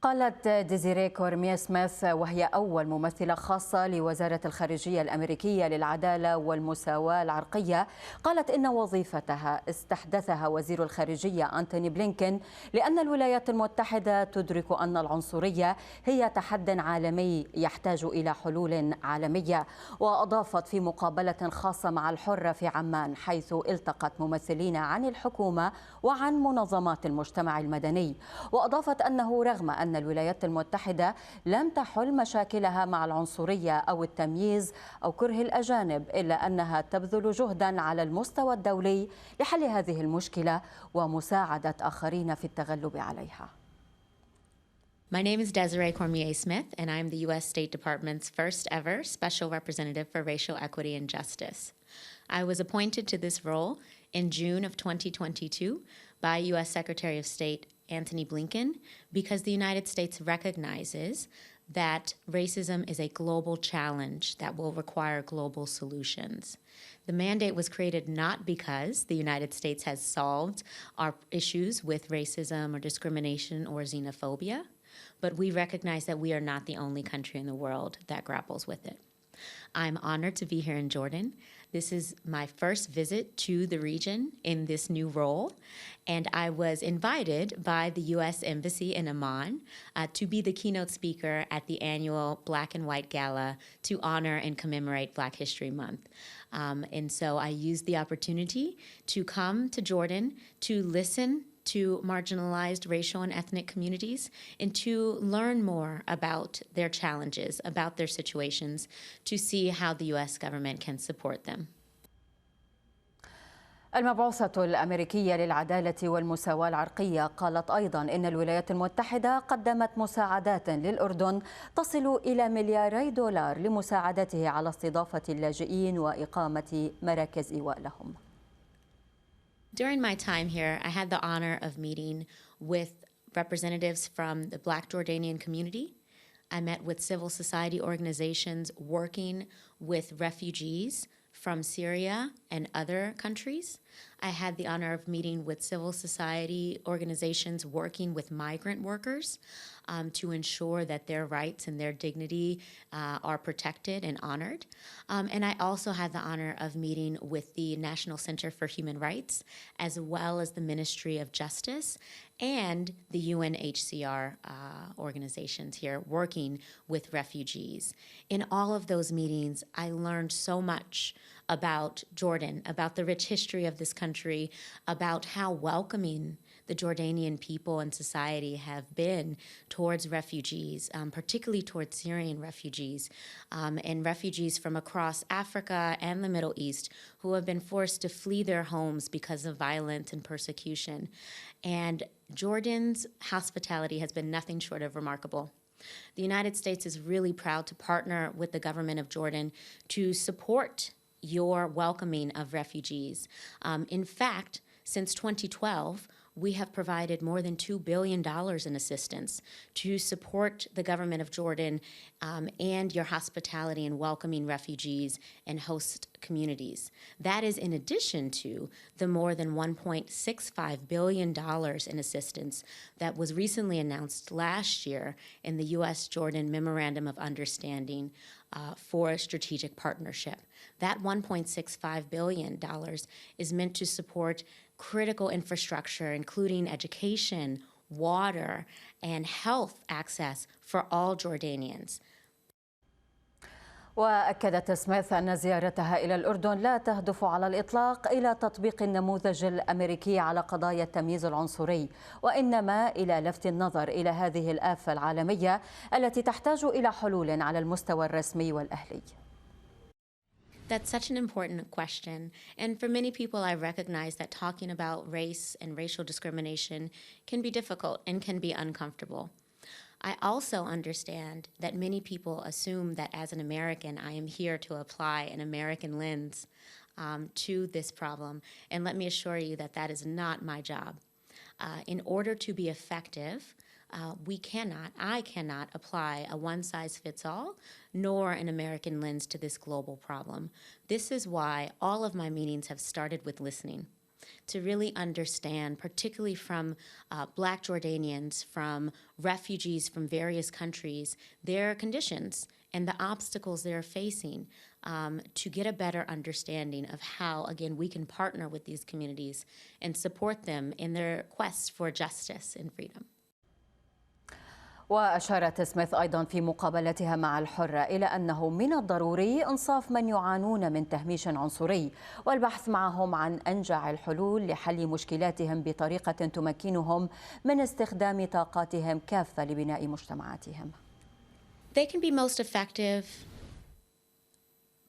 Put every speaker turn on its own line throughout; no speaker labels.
قالت دزيريه كورميه سميث، وهي أول ممثلة خاصة لوزارة الخارجية الأميركية للعدالة والمساواة العرقية، قالت إن وظيفتها استحدثها وزير الخارجية أنتوني بلينكن لأن الولايات المتحدة تدرك أن العنصرية هي تحد عالمي يحتاج إلى حلول عالمية. وأضافت في مقابلة خاصة مع الحرة في عمان، حيث التقت ممثلين عن الحكومة وعن منظمات المجتمع المدني، وأضافت أنه رغم أن الولايات المتحدة لم تحل مشاكلها مع العنصرية أو التمييز أو كره الأجانب، إلا أنها تبذل جهدا على المستوى الدولي لحل هذه المشكلة ومساعدة آخرين في التغلب عليها.
My name is Deziree Cormier Smith, and I'm the U.S. State Department's first ever Special Representative for Racial Equity and Justice. I was appointed to this role in June of 2022 by U.S. Secretary of State Antony Blinken because the United States recognizes that racism is a global challenge that will require global solutions. The mandate was created not because the United States has solved our issues with racism or discrimination or xenophobia, but we recognize that we are not the only country in the world that grapples with it. I'm honored to be here in Jordan. This is my first visit to the region in this new role, and I was invited by the U.S. Embassy in Amman to be the keynote speaker at the annual Black and White Gala to honor and commemorate Black History Month. And so I used the opportunity to come to Jordan to listen to marginalized racial and ethnic communities and to learn more about their challenges, about their situations, to see how the U.S. government can support them.
المبعوثة الأميركية للعدالة والمساواة العرقية قالت أيضا إن الولايات المتحدة قدمت مساعدات للأردن تصل إلى $2 مليار لمساعدته على استضافة اللاجئين وإقامة مراكز إيواء لهم.
During my time here, I had the honor of meeting with representatives from the Black Jordanian community. I met with civil society organizations working with refugees from Syria and other countries. I had the honor of meeting with civil society organizations working with migrant workers to ensure that their rights and their dignity are protected and honored. And I also had the honor of meeting with the National Center for Human Rights, as well as the Ministry of Justice and the UNHCR organizations here working with refugees. In all of those meetings, I learned so much about Jordan, about the rich history of this country, about how welcoming the Jordanian people and society have been towards refugees, particularly towards Syrian refugees, and refugees from across Africa and the Middle East who have been forced to flee their homes because of violence and persecution. And Jordan's hospitality has been nothing short of remarkable. The United States is really proud to partner with the government of Jordan to support your welcoming of refugees. In fact, since 2012, we have provided more than $2 billion in assistance to support the government of Jordan and your hospitality in welcoming refugees and host communities. That is in addition to the more than $1.65 billion in assistance that was recently announced last year in the U.S.-Jordan Memorandum of Understanding for a strategic partnership. That $1.65 billion is meant to support critical infrastructure, including education, water, and health access for all Jordanians.
وأكدت سميث أن زيارتها إلى الأردن لا تهدف على الإطلاق إلى تطبيق النموذج الأميركي على قضايا التمييز العنصري، وإنما إلى لفت النظر إلى هذه الآفة العالمية التي تحتاج إلى حلول على المستوى الرسمي والأهلي.
That's such an important question. And for many people, I recognize that talking about race and racial discrimination can be difficult and can be uncomfortable. I also understand that many people assume that as an American, I am here to apply an American lens to this problem. And let me assure you that that is not my job. In order to be effective, I cannot apply a one-size-fits-all nor an American lens to this global problem. This is why all of my meetings have started with listening. to really understand, particularly from Black Jordanians, from refugees from various countries, their conditions and the obstacles they're facing, to get a better understanding of how, again, we can partner with these communities and support them in their quest for justice and freedom.
وأشارت سميث أيضا في مقابلتها مع الحرة إلى أنه من الضروري إنصاف من يعانون من تهميش عنصري والبحث معهم عن أنجع الحلول لحل مشكلاتهم بطريقة تمكنهم من استخدام طاقاتهم كافة لبناء مجتمعاتهم.
They can be most effective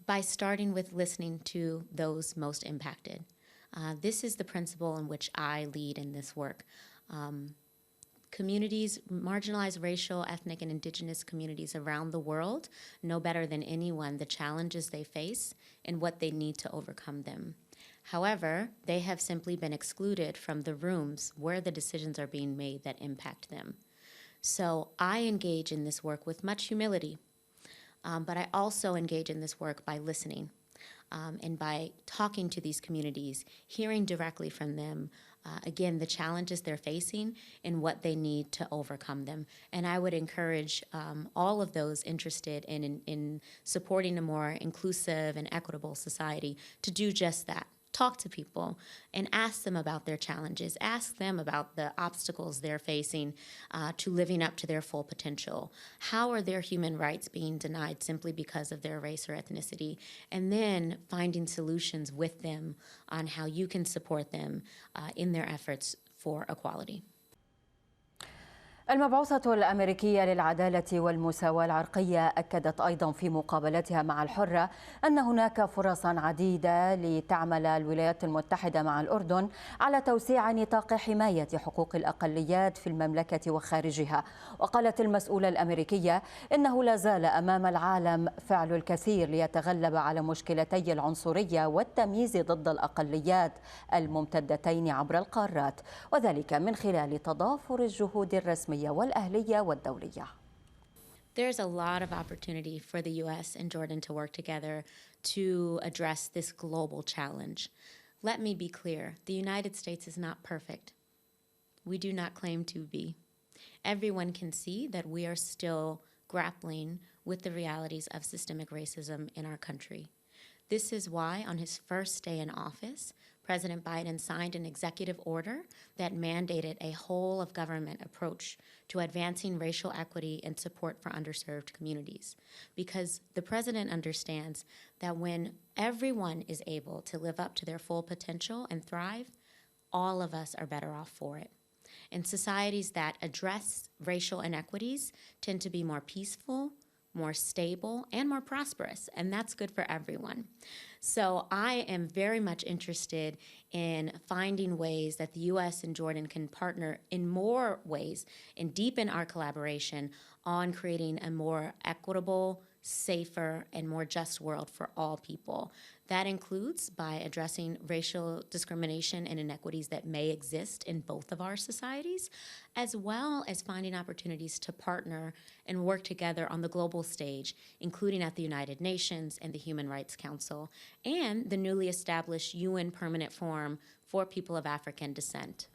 by starting with listening to those most impacted. This is the principle in which I lead in this work. Communities, marginalized racial, ethnic, and indigenous communities around the world know better than anyone the challenges they face and what they need to overcome them. However, they have simply been excluded from the rooms where the decisions are being made that impact them. So I engage in this work with much humility, but I also engage in this work by listening and by talking to these communities, hearing directly from them, again, the challenges they're facing and what they need to overcome them. And I would encourage all of those interested in supporting a more inclusive and equitable society to do just that. Talk to people and ask them about their challenges. Ask them about the obstacles they're facing to living up to their full potential. How are their human rights being denied simply because of their race or ethnicity? And then finding solutions with them on how you can support them in their efforts for equality.
المبعوثة الأميركية للعدالة والمساواة العرقية أكدت أيضا في مقابلتها مع الحرة أن هناك فرصا عديدة لتعمل الولايات المتحدة مع الأردن على توسيع نطاق حماية حقوق الأقليات في المملكة وخارجها. وقالت المسؤولة الأمريكية إنه لا زال أمام العالم فعل الكثير ليتغلب على مشكلتي العنصرية والتمييز ضد الأقليات الممتدتين عبر القارات، وذلك من خلال تضافر الجهود الرسمية والأهلية والدولية.
There's a lot of opportunity for the U.S. and Jordan to work together to address this global challenge. Let me be clear, the United States is not perfect. We do not claim to be. Everyone can see that we are still grappling with the realities of systemic racism in our country. This is why, on his first day in office, President Biden signed an executive order that mandated a whole-of-government approach to advancing racial equity and support for underserved communities. Because the president understands that when everyone is able to live up to their full potential and thrive, all of us are better off for it. And societies that address racial inequities tend to be more peaceful, more stable, and more prosperous, and that's good for everyone. So I am very much interested in finding ways that the U.S. and Jordan can partner in more ways and deepen our collaboration on creating a more equitable, safer, and more just world for all people. That includes by addressing racial discrimination and inequities that may exist in both of our societies, as well as finding opportunities to partner and work together on the global stage, including at the United Nations and the Human Rights Council, and the newly established UN Permanent Forum for People of African Descent.